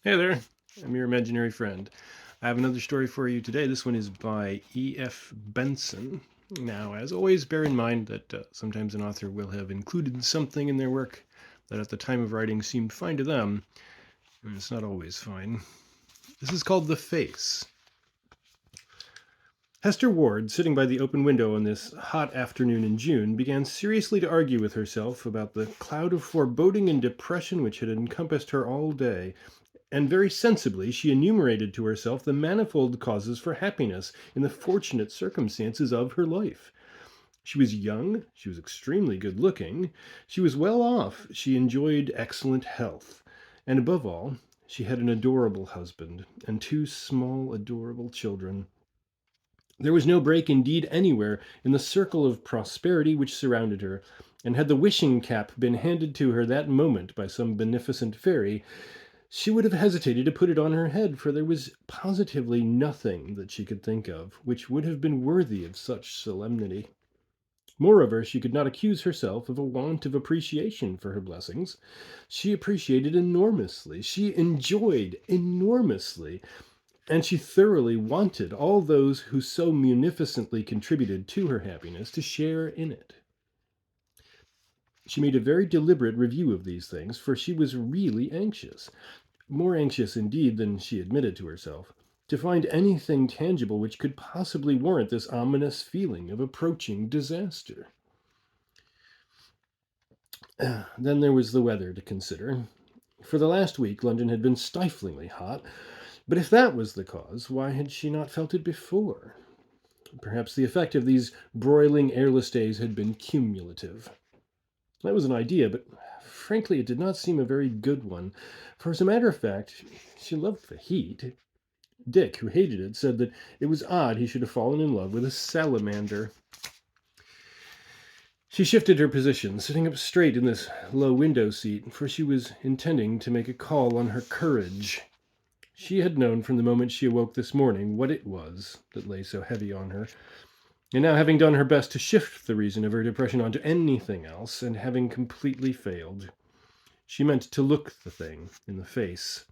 Hey there, I'm your imaginary friend. I have another story for you today. This one is by E.F. Benson. Now, as always, bear in mind that sometimes an author will have included something in their work that at the time of writing seemed fine to them, and it's not always fine. This is called The Face. Hester Ward, sitting by the open window on this hot afternoon in June, began seriously to argue with herself about the cloud of foreboding and depression which had encompassed her all day. And very sensibly she enumerated to herself the manifold causes for happiness in the fortunate circumstances of her life. She was young, she was extremely good looking, she was well off, she enjoyed excellent health, and above all, she had an adorable husband and two small, adorable children. There was no break indeed anywhere in the circle of prosperity which surrounded her, and had the wishing cap been handed to her that moment by some beneficent fairy, she would have hesitated to put it on her head, for there was positively nothing that she could think of which would have been worthy of such solemnity. Moreover, she could not accuse herself of a want of appreciation for her blessings. She appreciated enormously, she enjoyed enormously, and she thoroughly wanted all those who so munificently contributed to her happiness to share in it. She made a very deliberate review of these things, for she was really anxious, more anxious indeed than she admitted to herself, to find anything tangible which could possibly warrant this ominous feeling of approaching disaster. Then there was the weather to consider. For the last week, London had been stiflingly hot, but if that was the cause, why had she not felt it before? Perhaps the effect of these broiling, airless days had been cumulative. That was an idea, but frankly, it did not seem a very good one, for as a matter of fact, she loved the heat. Dick, who hated it, said that it was odd he should have fallen in love with a salamander. She shifted her position, sitting up straight in this low window seat, for she was intending to make a call on her courage. She had known from the moment she awoke this morning what it was that lay so heavy on her, and now, having done her best to shift the reason of her depression onto anything else, and having completely failed, she meant to look the thing in the face.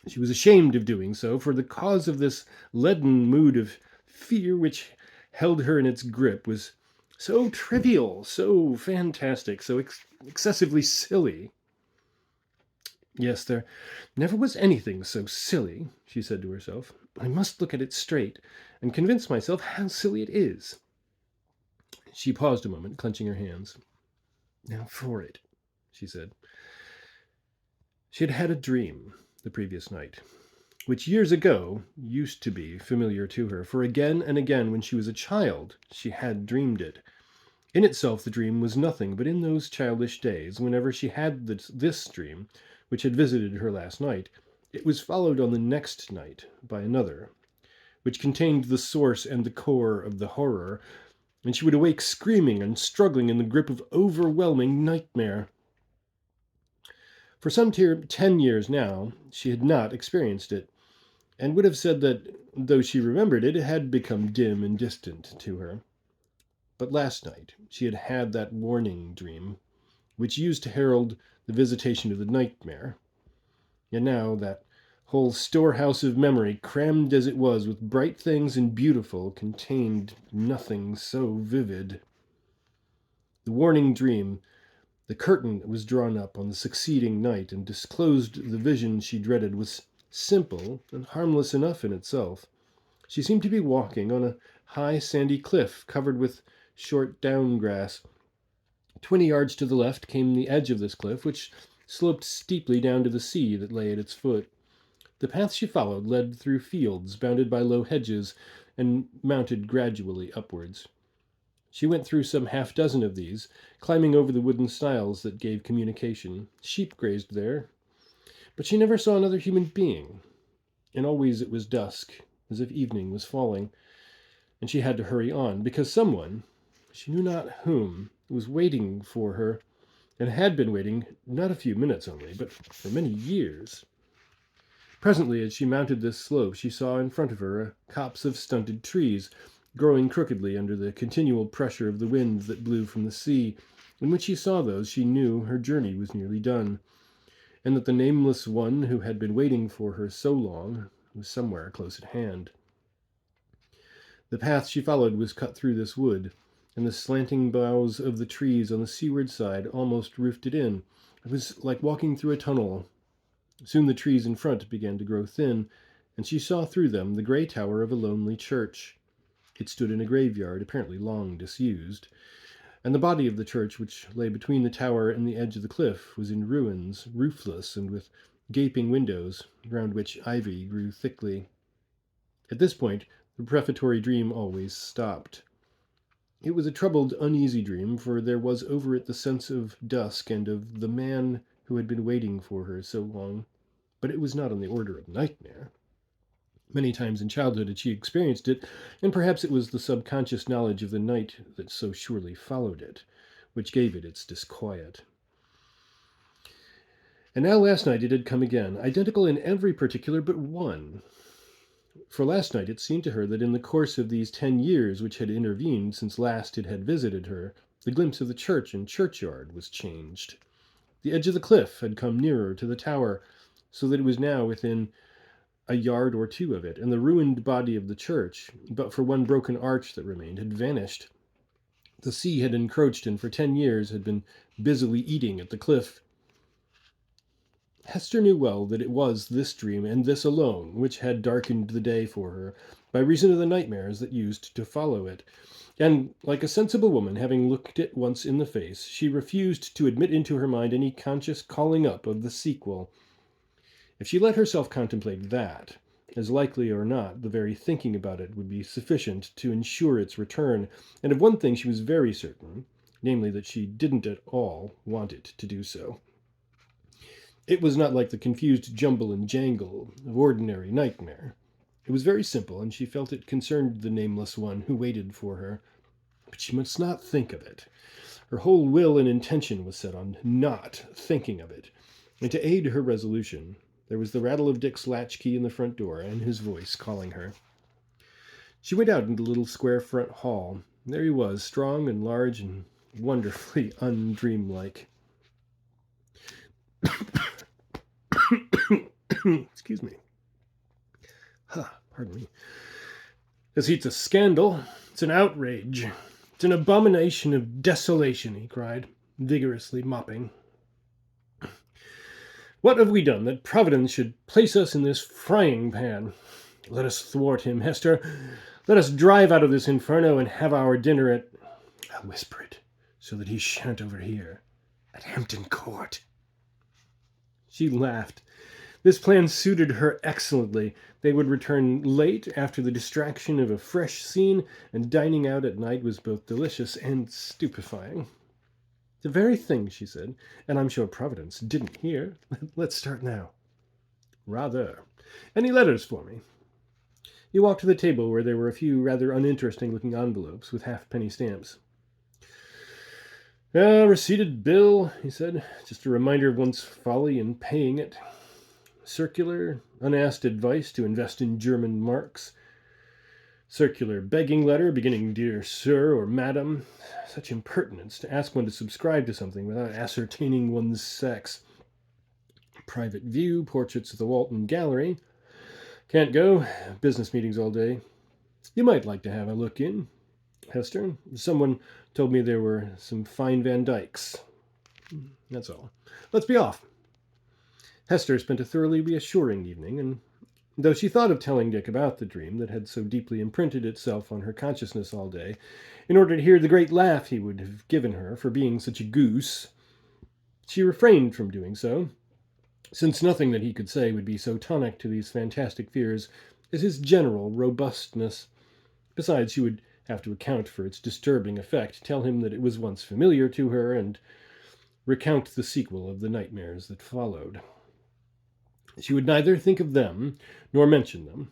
She was ashamed of doing so, for the cause of this leaden mood of fear which held her in its grip was so trivial, so fantastic, so excessively silly. Yes, there never was anything so silly, she said to herself. I must look at it straight and convince myself how silly it is. She paused a moment, clenching her hands. Now for it, she said. She had had a dream the previous night, which years ago used to be familiar to her, for again and again when she was a child she had dreamed it. In itself the dream was nothing, but in those childish days, whenever she had this dream, which had visited her last night, it was followed on the next night by another, which contained the source and the core of the horror, and she would awake screaming and struggling in the grip of overwhelming nightmare. For some 10 years now, she had not experienced it, and would have said that, though she remembered it, it had become dim and distant to her. But last night she had had that warning dream, which used to herald the visitation of the nightmare. And now that whole storehouse of memory, crammed as it was with bright things and beautiful, contained nothing so vivid. The warning dream, the curtain that was drawn up on the succeeding night and disclosed the vision she dreaded, was simple and harmless enough in itself. She seemed to be walking on a high sandy cliff covered with short down grass. 20 yards to the left came the edge of this cliff, which sloped steeply down to the sea that lay at its foot. The path she followed led through fields bounded by low hedges and mounted gradually upwards. She went through some half-dozen of these, climbing over the wooden stiles that gave communication. Sheep grazed there, but she never saw another human being, and always it was dusk, as if evening was falling, and she had to hurry on, because someone, she knew not whom, was waiting for her, and had been waiting not a few minutes only, but for many years. Presently, as she mounted this slope, she saw in front of her a copse of stunted trees, growing crookedly under the continual pressure of the winds that blew from the sea, and when she saw those, she knew her journey was nearly done. and that the nameless one who had been waiting for her so long was somewhere close at hand. The path she followed was cut through this wood, and the slanting boughs of the trees on the seaward side almost roofed it in. It was like walking through a tunnel. Soon the trees in front began to grow thin, and she saw through them the grey tower of a lonely church. It stood in a graveyard, apparently long disused, and the body of the church, which lay between the tower and the edge of the cliff, was in ruins, roofless, and with gaping windows, round which ivy grew thickly. At this point, the prefatory dream always stopped. It was a troubled, uneasy dream, for there was over it the sense of dusk and of the man who had been waiting for her so long. But it was not on the order of nightmare. Many times in childhood had she experienced it, and perhaps it was the subconscious knowledge of the night that so surely followed it, which gave it its disquiet. And now last night it had come again, identical in every particular but one. For last night it seemed to her that in the course of these 10 years which had intervened since last it had visited her, the glimpse of the church and churchyard was changed. The edge of the cliff had come nearer to the tower, so that it was now within a yard or two of it, and the ruined body of the church, but for one broken arch that remained, had vanished. The sea had encroached and for 10 years had been busily eating at the cliff. Hester knew well that it was this dream, and this alone, which had darkened the day for her, by reason of the nightmares that used to follow it. And, like a sensible woman, having looked it once in the face, she refused to admit into her mind any conscious calling up of the sequel. If she let herself contemplate that, as likely or not, the very thinking about it would be sufficient to ensure its return, and of one thing she was very certain, namely that she didn't at all want it to do so. It was not like the confused jumble and jangle of ordinary nightmare. It was very simple, and she felt it concerned the nameless one who waited for her. But she must not think of it. Her whole will and intention was set on not thinking of it. And to aid her resolution, there was the rattle of Dick's latchkey in the front door, and his voice calling her. She went out into the little square front hall. There he was, strong and large and wonderfully undreamlike. Excuse me. Pardon me. This heat's a scandal. It's an outrage. It's an abomination of desolation, he cried, vigorously mopping. What have we done that Providence should place us in this frying pan? Let us thwart him, Hester. Let us drive out of this inferno and have our dinner at... I'll whisper it, so that he shan't overhear. At Hampton Court. She laughed. This plan suited her excellently. They would return late after the distraction of a fresh scene, and dining out at night was both delicious and stupefying. The very thing, she said, and I'm sure Providence didn't hear. Let's start now. Rather. Any letters for me? He walked to the table where there were a few rather uninteresting-looking envelopes with halfpenny stamps. Receipted bill, he said, just a reminder of one's folly in paying it. Circular, unasked advice to invest in German marks. Circular begging letter beginning Dear Sir or Madam. Such impertinence to ask one to subscribe to something without ascertaining one's sex. Private view, portraits of the Walton Gallery. Can't go, business meetings all day. You might like to have a look in, Hester. Someone told me there were some fine Van Dykes. That's all. Let's be off. Hester spent a thoroughly reassuring evening, and though she thought of telling Dick about the dream that had so deeply imprinted itself on her consciousness all day, in order to hear the great laugh he would have given her for being such a goose, she refrained from doing so, since nothing that he could say would be so tonic to these fantastic fears as his general robustness. Besides, she would have to account for its disturbing effect, tell him that it was once familiar to her, and recount the sequel of the nightmares that followed. She would neither think of them nor mention them.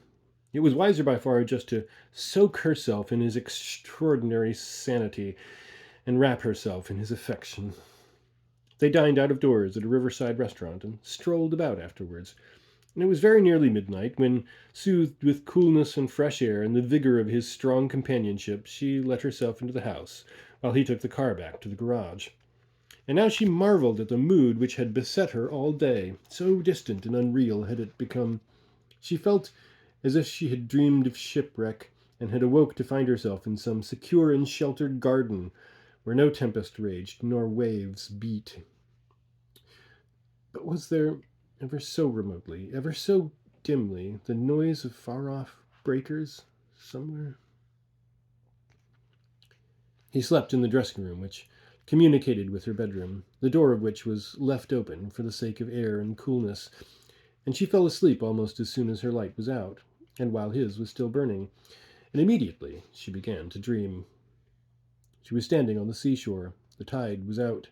It was wiser by far just to soak herself in his extraordinary sanity and wrap herself in his affection. They dined out of doors at a riverside restaurant and strolled about afterwards. And it was very nearly midnight when, soothed with coolness and fresh air and the vigor of his strong companionship, she let herself into the house, while he took the car back to the garage. and now she marveled at the mood which had beset her all day. So distant and unreal had it become. She felt as if she had dreamed of shipwreck, and had awoke to find herself in some secure and sheltered garden, where no tempest raged, nor waves beat. But was there, ever so remotely, ever so dimly, the noise of far-off breakers somewhere? He slept in the dressing room, which communicated with her bedroom, the door of which was left open for the sake of air and coolness, and she fell asleep almost as soon as her light was out, and while his was still burning, and immediately she began to dream. She was standing on the seashore. The tide was out.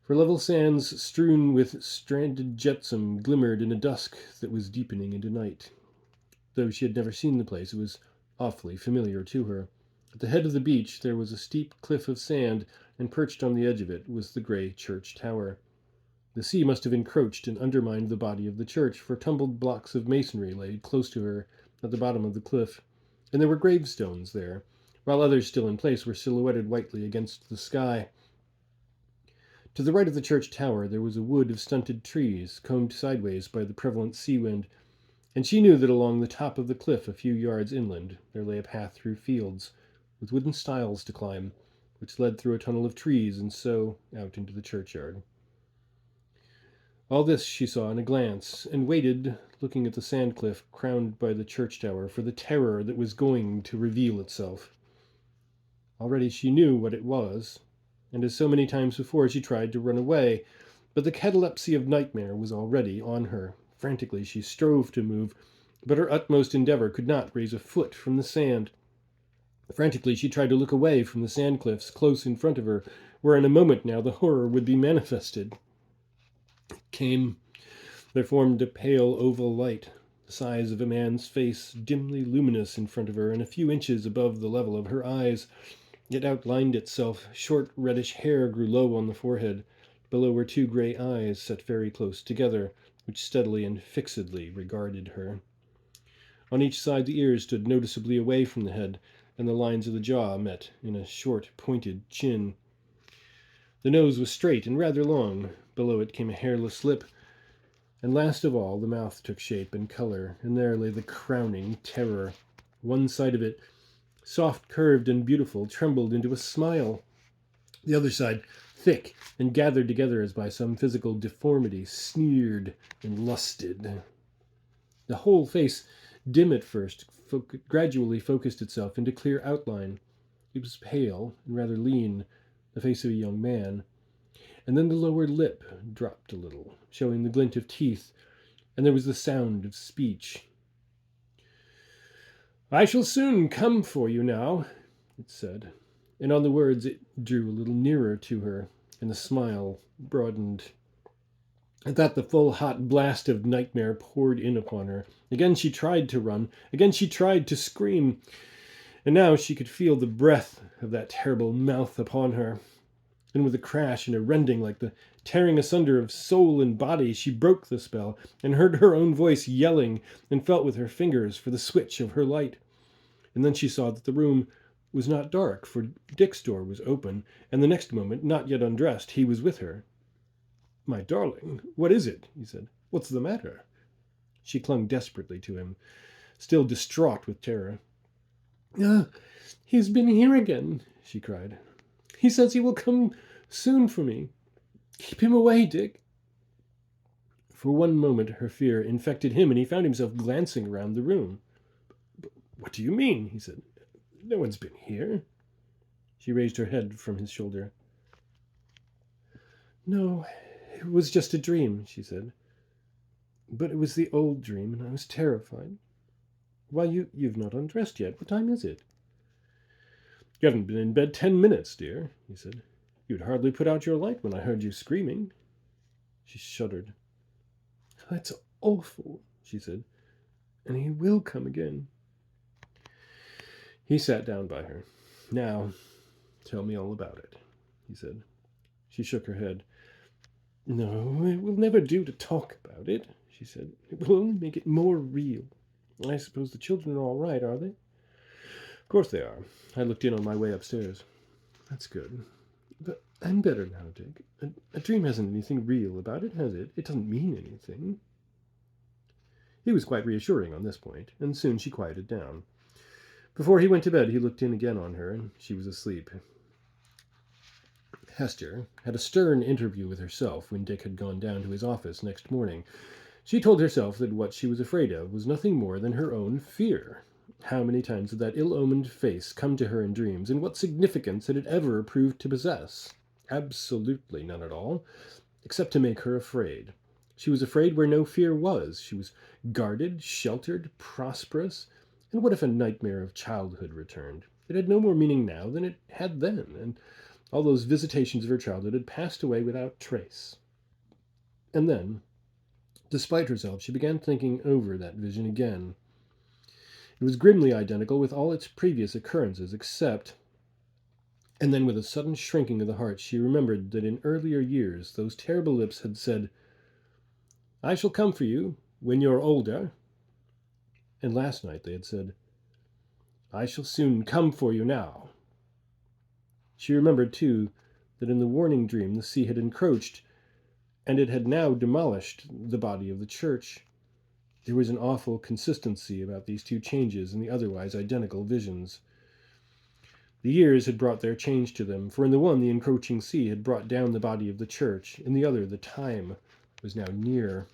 For level sands strewn with stranded jetsam glimmered in a dusk that was deepening into night. Though she had never seen the place, it was awfully familiar to her. At the head of the beach there was a steep cliff of sand, and perched on the edge of it was the grey church tower. The sea must have encroached and undermined the body of the church, for tumbled blocks of masonry lay close to her at the bottom of the cliff, and there were gravestones there, while others still in place were silhouetted whitely against the sky. To the right of the church tower there was a wood of stunted trees, combed sideways by the prevalent sea wind, and she knew that along the top of the cliff a few yards inland there lay a path through fields, with wooden stiles to climb, which led through a tunnel of trees and so out into the churchyard. All this she saw in a glance, and waited, looking at the sand cliff crowned by the church tower, for the terror that was going to reveal itself. Already she knew what it was, and as so many times before she tried to run away, but the catalepsy of nightmare was already on her. Frantically she strove to move, but her utmost endeavor could not raise a foot from the sand. Frantically she tried to look away from the sand cliffs close in front of her, where in a moment now the horror would be manifested. It came. There formed a pale oval light, the size of a man's face, dimly luminous in front of her, and a few inches above the level of her eyes. It outlined itself. Short reddish hair grew low on the forehead. Below were two grey eyes set very close together, which steadily and fixedly regarded her. On each side the ears stood noticeably away from the head, and the lines of the jaw met in a short, pointed chin. The nose was straight and rather long. Below it came a hairless lip, and last of all the mouth took shape and colour, and there lay the crowning terror. One side of it, soft, curved, and beautiful, trembled into a smile. The other side, thick and gathered together as by some physical deformity, sneered and lusted. The whole face, dim at first, gradually focused itself into clear outline. It was pale and rather lean, the face of a young man, and then the lower lip dropped a little, showing the glint of teeth, and there was the sound of speech. "I shall soon come for you now," it said, and on the words it drew a little nearer to her, and the smile broadened. At that the full hot blast of nightmare poured in upon her. Again she tried to run, again she tried to scream, and now she could feel the breath of that terrible mouth upon her. And with a crash and a rending like the tearing asunder of soul and body, she broke the spell, and heard her own voice yelling, and felt with her fingers for the switch of her light. And then she saw that the room was not dark, for Dick's door was open, and the next moment, not yet undressed, he was with her. "My darling, what is it?" he said. "What's the matter?" She clung desperately to him, still distraught with terror. He's been here again," she cried. "He says he will come soon for me. Keep him away, Dick." For one moment her fear infected him, and he found himself glancing round the room. "What do you mean?" he said. "No one's been here." She raised her head from his shoulder. "No, it was just a dream," she said. "But it was the old dream, and I was terrified. Why, you've not undressed yet. What time is it?" "You haven't been in bed 10 minutes, dear," he said. "You'd hardly put out your light when I heard you screaming." She shuddered. "That's awful," she said. "And he will come again." He sat down by her. "Now, tell me all about it," he said. She shook her head. "No, it will never do to talk about it," she said. "It will only make it more real. I suppose the children are all right, are they?" "Of course they are. I looked in on my way upstairs." "That's good. But I'm better now, Dick. A dream hasn't anything real about it, has it? It doesn't mean anything. He was quite reassuring on this point, and soon she quieted down. Before he went to bed, he looked in again on her, and she was asleep. Hester had a stern interview with herself when Dick had gone down to his office next morning. She told herself that what she was afraid of was nothing more than her own fear. How many times had that ill-omened face come to her in dreams, and what significance had it ever proved to possess? Absolutely none at all, except to make her afraid. She was afraid where no fear was. She was guarded, sheltered, prosperous. And what if a nightmare of childhood returned? It had no more meaning now than it had then, and all those visitations of her childhood had passed away without trace. And then, despite herself, she began thinking over that vision again. It was grimly identical with all its previous occurrences, except. And then, with a sudden shrinking of the heart, she remembered that in earlier years those terrible lips had said, "I shall come for you when you're older." And last night they had said, "I shall soon come for you now." She remembered, too, that in the warning dream the sea had encroached, and it had now demolished the body of the church. There was an awful consistency about these two changes in the otherwise identical visions. The years had brought their change to them, for in the one the encroaching sea had brought down the body of the church, in the other the time was now near.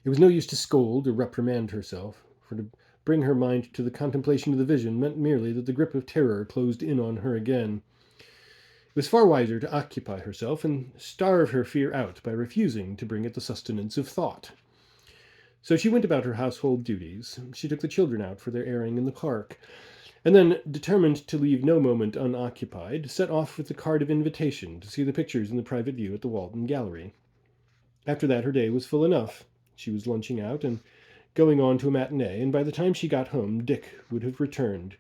It was no use to scold or reprimand herself, for to bring her mind to the contemplation of the vision meant merely that the grip of terror closed in on her again. It was far wiser to occupy herself and starve her fear out by refusing to bring it the sustenance of thought. So she went about her household duties. She took the children out for their airing in the park, and then, determined to leave no moment unoccupied, set off with the card of invitation to see the pictures in the private view at the Walton Gallery. After that, her day was full enough. She was lunching out and going on to a matinee, and by the time she got home, Dick would have returned,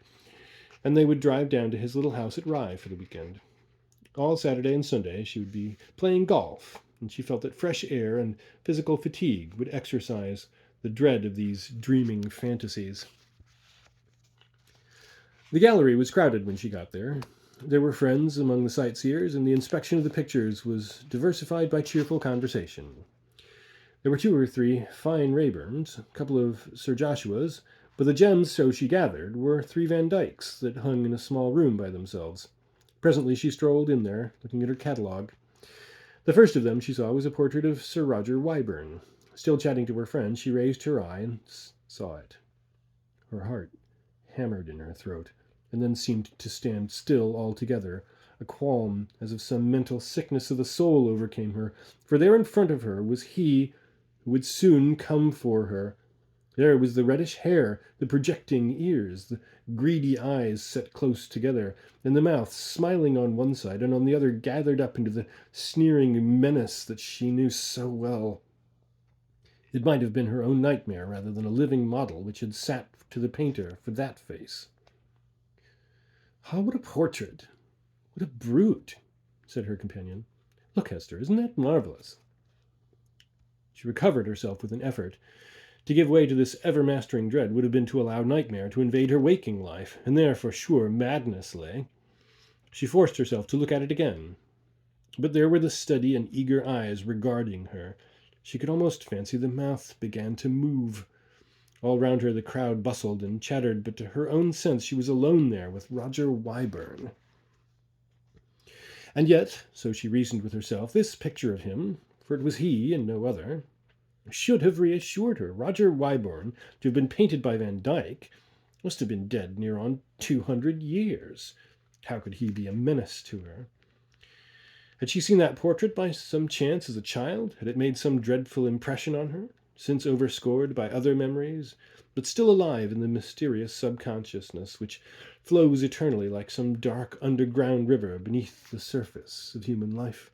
and they would drive down to his little house at Rye for the weekend. All Saturday and Sunday she would be playing golf, and she felt that fresh air and physical fatigue would exorcise the dread of these dreaming fantasies. The gallery was crowded when she got there. There were friends among the sightseers, and the inspection of the pictures was diversified by cheerful conversation. There were 2 or 3 fine Rayburns, a couple of Sir Joshuas, but the gems, so she gathered, were 3 Van Dykes that hung in a small room by themselves. Presently she strolled in there, looking at her catalogue. The first of them she saw was a portrait of Sir Roger Wyburn. Still chatting to her friend, she raised her eye and saw it. Her heart hammered in her throat, and then seemed to stand still altogether. A qualm, as of some mental sickness of the soul, overcame her, for there in front of her was he who would soon come for her. There was the reddish hair, the projecting ears, the greedy eyes set close together, and the mouth smiling on one side and on the other gathered up into the sneering menace that she knew so well. It might have been her own nightmare rather than a living model which had sat to the painter for that face. "Ah, what a portrait! What a brute!" said her companion. "Look, Hester, isn't that marvellous?" She recovered herself with an effort. To give way to this ever-mastering dread would have been to allow nightmare to invade her waking life, and there for sure madness lay. She forced herself to look at it again. But there were the steady and eager eyes regarding her. She could almost fancy the mouth began to move. All round her the crowd bustled and chattered, but to her own sense she was alone there with Roger Wyburn. And yet, so she reasoned with herself, this picture of him, for it was he and no other, should have reassured her. Roger Wyburn, to have been painted by Van Dyck, must have been dead near on 200 years. How could he be a menace to her? Had she seen that portrait by some chance as a child? Had it made some dreadful impression on her, since overscored by other memories, but still alive in the mysterious subconsciousness which flows eternally like some dark underground river beneath the surface of human life?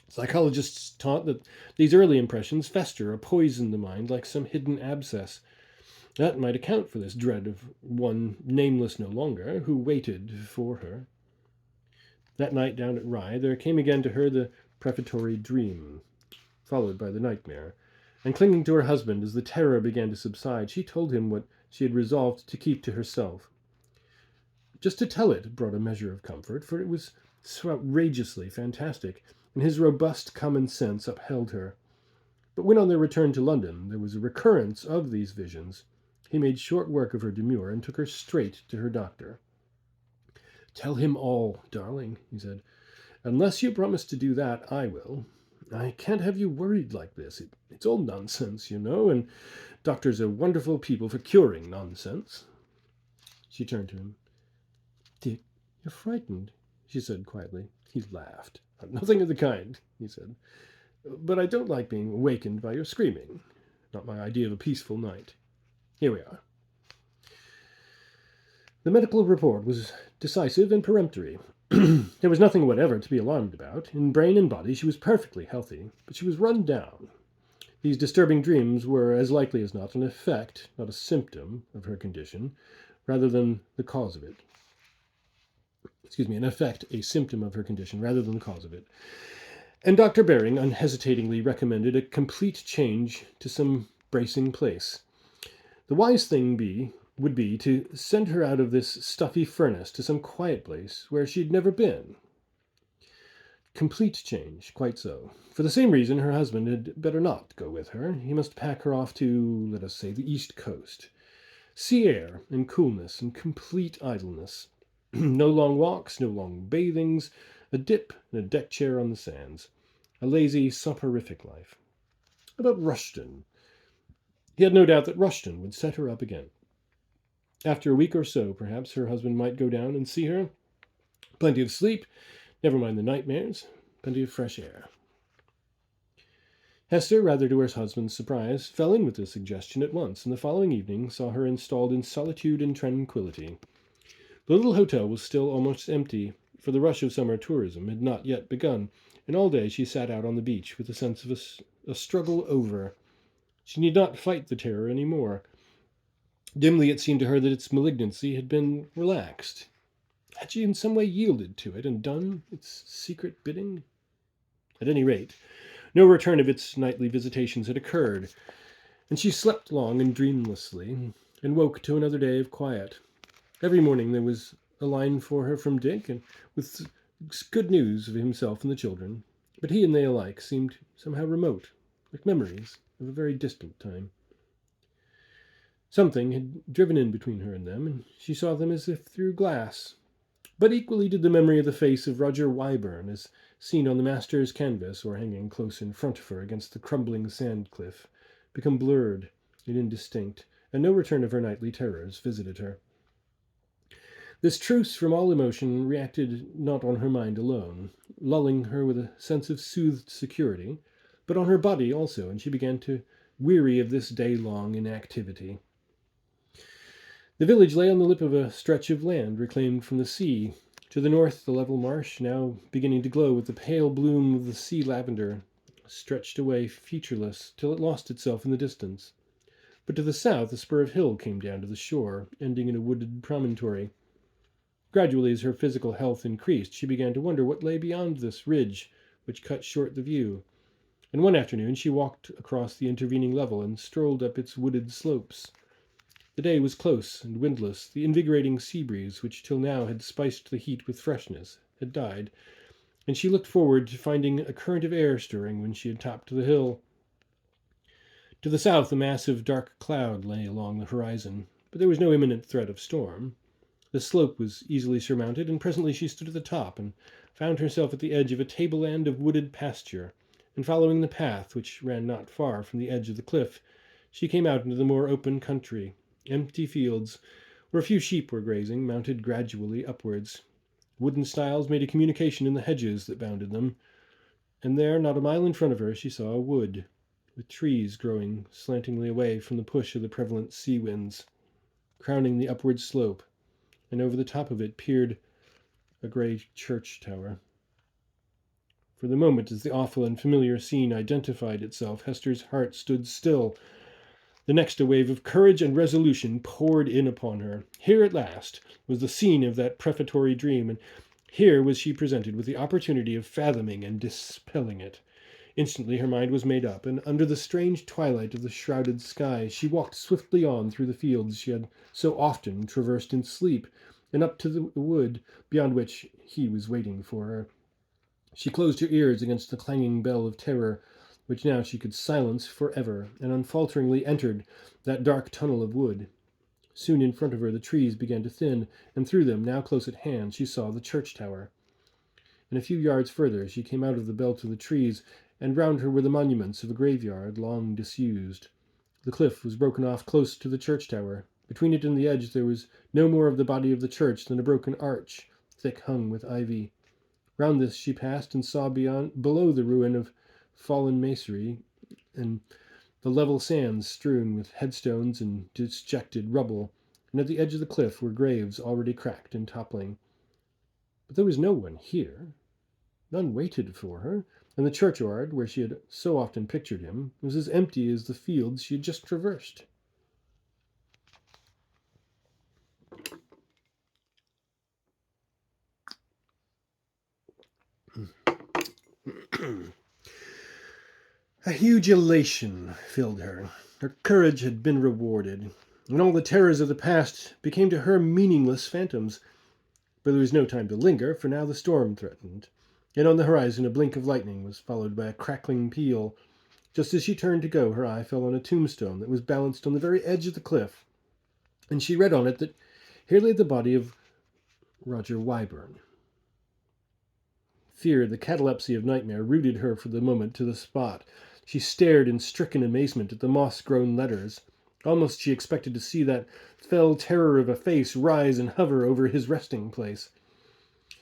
Psychologists taught that these early impressions fester or poison the mind like some hidden abscess. That might account for this dread of one nameless no longer, who waited for her. That night down at Rye there came again to her the prefatory dream, followed by the nightmare, and clinging to her husband as the terror began to subside, she told him what she had resolved to keep to herself. Just to tell it brought a measure of comfort, for it was so outrageously fantastic, and his robust common sense upheld her. But when on their return to London there was a recurrence of these visions, he made short work of her demur and took her straight to her doctor. "Tell him all, darling," he said. "Unless you promise to do that, I will. I can't have you worried like this. It's all nonsense, you know, and doctors are wonderful people for curing nonsense." She turned to him. "Dick, you're frightened," she said quietly. He laughed. "Nothing of the kind," he said. "But I don't like being awakened by your screaming. Not my idea of a peaceful night. Here we are." The medical report was decisive and peremptory. There was nothing whatever to be alarmed about. In brain and body she was perfectly healthy, but she was run down. These disturbing dreams were, as likely as not, an effect, not a symptom, of her condition, rather than the cause of it. An effect, a symptom of her condition, rather than the cause of it. And Dr. Baring unhesitatingly recommended a complete change to some bracing place. The wise thing would be to send her out of this stuffy furnace to some quiet place where she'd never been. Complete change, quite so. For the same reason, her husband had better not go with her. He must pack her off to, let us say, the East Coast. Sea air and coolness and complete idleness. No long walks, no long bathings, a dip and a deck chair on the sands. A lazy, soporific life. About Rushton. He had no doubt that Rushton would set her up again. After a week or so, perhaps, her husband might go down and see her. Plenty of sleep, never mind the nightmares, plenty of fresh air. Hester, rather to her husband's surprise, fell in with this suggestion at once, and the following evening saw her installed in solitude and tranquillity. The little hotel was still almost empty, for the rush of summer tourism had not yet begun, and all day she sat out on the beach with a sense of a struggle over. She need not fight the terror any more. Dimly it seemed to her that its malignancy had been relaxed. Had she in some way yielded to it and done its secret bidding? At any rate, no return of its nightly visitations had occurred, and she slept long and dreamlessly, and woke to another day of quiet. Every morning there was a line for her from Dick, and with good news of himself and the children, but he and they alike seemed somehow remote, like memories of a very distant time. Something had driven in between her and them, and she saw them as if through glass. But equally did the memory of the face of Roger Wyburn, as seen on the master's canvas or hanging close in front of her against the crumbling sand cliff, become blurred and indistinct, and no return of her nightly terrors visited her. This truce from all emotion reacted not on her mind alone, lulling her with a sense of soothed security, but on her body also, and she began to weary of this day-long inactivity. The village lay on the lip of a stretch of land reclaimed from the sea. To the north, the level marsh, now beginning to glow with the pale bloom of the sea lavender, stretched away featureless till it lost itself in the distance. But to the south, a spur of hill came down to the shore, ending in a wooded promontory. Gradually, as her physical health increased, she began to wonder what lay beyond this ridge which cut short the view. And one afternoon she walked across the intervening level and strolled up its wooded slopes. The day was close and windless. The invigorating sea breeze, which till now had spiced the heat with freshness, had died, and she looked forward to finding a current of air stirring when she had topped the hill. To the south, a mass of dark cloud lay along the horizon, but there was no imminent threat of storm. The slope was easily surmounted, and presently she stood at the top and found herself at the edge of a tableland of wooded pasture, and following the path, which ran not far from the edge of the cliff, she came out into the more open country. Empty fields, where a few sheep were grazing, mounted gradually upwards. Wooden stiles made a communication in the hedges that bounded them, and there, not a mile in front of her, she saw a wood, with trees growing slantingly away from the push of the prevalent sea winds, crowning the upward slope, and over the top of it peered a grey church tower. For the moment, as the awful and familiar scene identified itself, Hester's heart stood still. The next, a wave of courage and resolution poured in upon her. Here at last was the scene of that prefatory dream, and here was she presented with the opportunity of fathoming and dispelling it. Instantly her mind was made up, and under the strange twilight of the shrouded sky, she walked swiftly on through the fields she had so often traversed in sleep, and up to the wood, beyond which he was waiting for her. She closed her ears against the clanging bell of terror, which now she could silence forever, and unfalteringly entered that dark tunnel of wood. Soon in front of her the trees began to thin, and through them, now close at hand, she saw the church tower. And a few yards further she came out of the belt of the trees, and round her were the monuments of a graveyard long disused. The cliff was broken off close to the church tower. Between it and the edge there was no more of the body of the church than a broken arch, thick hung with ivy. Round this she passed and saw below the ruin of fallen masonry, and the level sands strewn with headstones and disjected rubble, and at the edge of the cliff were graves already cracked and toppling. But there was no one here. None waited for her, and the churchyard, where she had so often pictured him, was as empty as the fields she had just traversed. A huge elation filled her. Her courage had been rewarded, and all the terrors of the past became to her meaningless phantoms. But there was no time to linger, for now the storm threatened, and on the horizon a blink of lightning was followed by a crackling peal. Just as she turned to go, her eye fell on a tombstone that was balanced on the very edge of the cliff, and she read on it that here lay the body of Roger Wyburn. Fear, the catalepsy of nightmare, rooted her for the moment to the spot. She stared in stricken amazement at the moss-grown letters. Almost she expected to see that fell terror of a face rise and hover over his resting place.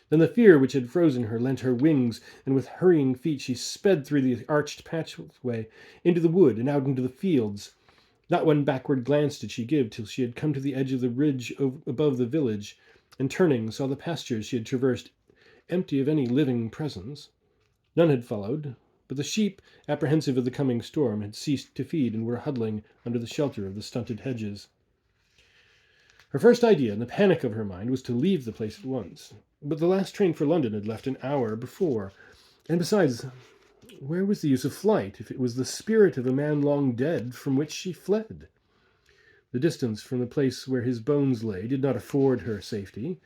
Then the fear which had frozen her lent her wings, and with hurrying feet she sped through the arched pathway into the wood and out into the fields. Not one backward glance did she give till she had come to the edge of the ridge above the village, and turning saw the pastures she had traversed empty of any living presence. None had followed, but the sheep, apprehensive of the coming storm, had ceased to feed and were huddling under the shelter of the stunted hedges. Her first idea, in the panic of her mind, was to leave the place at once. But the last train for London had left an hour before, and besides, where was the use of flight if it was the spirit of a man long dead from which she fled? The distance from the place where his bones lay did not afford her safety.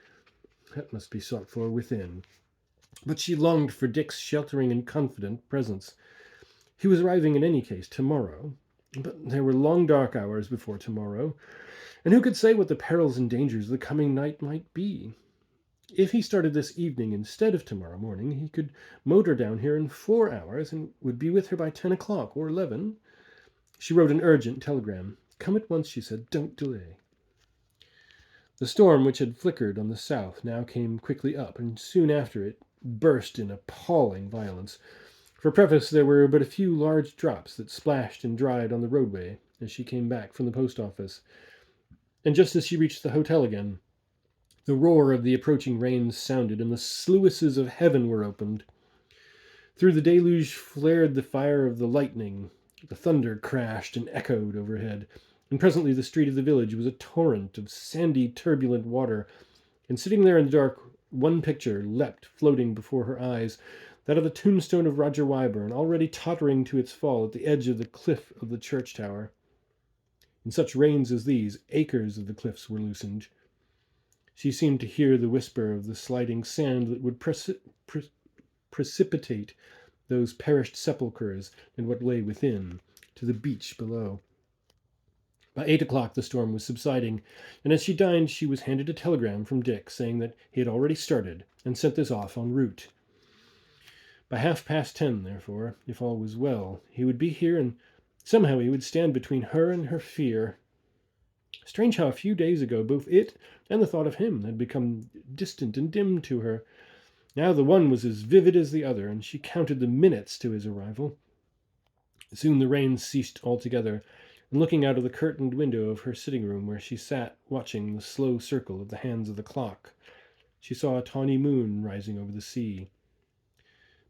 That must be sought for within. But she longed for Dick's sheltering and confident presence. He was arriving in any case tomorrow, but there were long dark hours before tomorrow, and who could say what the perils and dangers of the coming night might be? If he started this evening instead of tomorrow morning, he could motor down here in 4 hours and would be with her by 10 o'clock or 11. She wrote an urgent telegram. "Come at once," she said. "Don't delay." The storm, which had flickered on the south, now came quickly up, and soon after it burst in appalling violence. For preface, there were but a few large drops that splashed and dried on the roadway as she came back from the post office. And just as she reached the hotel again, the roar of the approaching rain sounded, and the sluices of heaven were opened. Through the deluge flared the fire of the lightning. The thunder crashed and echoed overhead, and presently the street of the village was a torrent of sandy, turbulent water, and sitting there in the dark, one picture leapt floating before her eyes, that of the tombstone of Roger Wyburn, already tottering to its fall at the edge of the cliff of the church tower. In such rains as these, acres of the cliffs were loosened. She seemed to hear the whisper of the sliding sand that would precipitate those perished sepulchres and what lay within to the beach below. By 8 o'clock the storm was subsiding, and as she dined she was handed a telegram from Dick saying that he had already started and sent this off en route. By 10:30, therefore, if all was well, he would be here, and somehow he would stand between her and her fear. Strange how a few days ago both it and the thought of him had become distant and dim to her. Now the one was as vivid as the other, and she counted the minutes to his arrival. Soon the rain ceased altogether, and looking out of the curtained window of her sitting-room, where she sat watching the slow circle of the hands of the clock, she saw a tawny moon rising over the sea.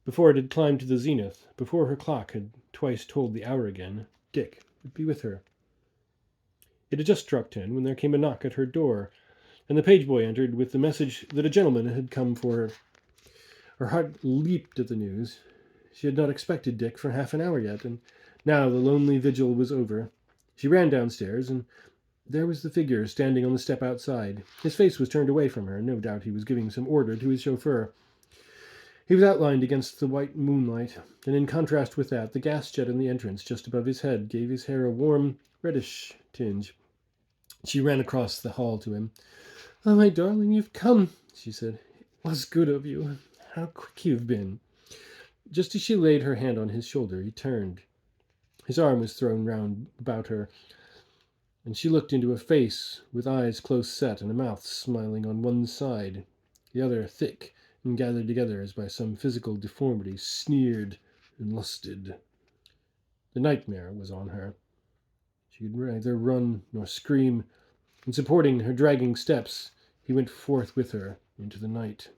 Before it had climbed to the zenith, before her clock had twice told the hour again, Dick would be with her. It had just struck 10 when there came a knock at her door, and the page-boy entered with the message that a gentleman had come for her. Her heart leaped at the news. She had not expected Dick for half an hour yet, and now the lonely vigil was over. She ran downstairs, and There was the figure standing on the step outside. His face was turned away from her. No doubt he was giving some order to his chauffeur. He was outlined against the white moonlight, and in contrast with that, the gas jet in the entrance just above his head gave his hair a warm, reddish tinge. She ran across the hall to him. "Oh, my darling, you've come," she said. "It was good of you. How quick you've been." Just as she laid her hand on his shoulder, he turned. His arm was thrown round about her, and she looked into a face with eyes close set and a mouth smiling on one side. The other, thick and gathered together as by some physical deformity, sneered and lusted. The nightmare was on her. She could neither run nor scream, and supporting her dragging steps, he went forth with her into the night.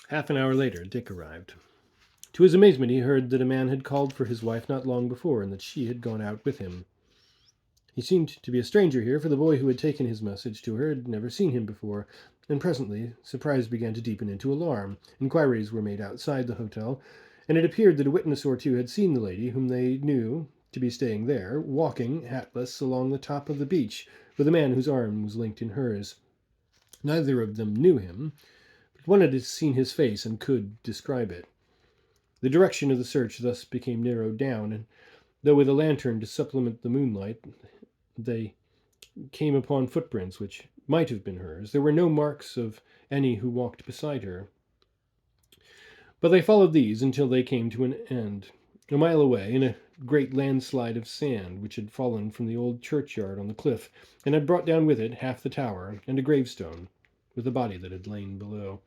Half an hour later, Dick arrived. To his amazement, he heard that a man had called for his wife not long before, and that she had gone out with him. He seemed to be a stranger here, for the boy who had taken his message to her had never seen him before, and presently surprise began to deepen into alarm. Inquiries were made outside the hotel, and it appeared that a witness or two had seen the lady, whom they knew to be staying there, walking, hatless, along the top of the beach, with a man whose arm was linked in hers. Neither of them knew him, but one had seen his face and could describe it. The direction of the search thus became narrowed down, and though with a lantern to supplement the moonlight, they came upon footprints which might have been hers. There were no marks of any who walked beside her. But they followed these until they came to an end, a mile away, in a great landslide of sand which had fallen from the old churchyard on the cliff, and had brought down with it half the tower and a gravestone, with the body that had lain below.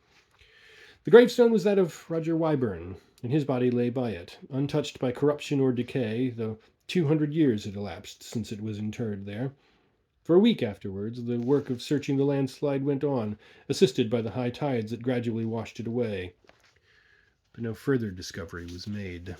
The gravestone was that of Roger Wyburn, and his body lay by it, untouched by corruption or decay, though 200 years had elapsed since it was interred there. For a week afterwards, the work of searching the landslide went on, assisted by the high tides that gradually washed it away. But no further discovery was made.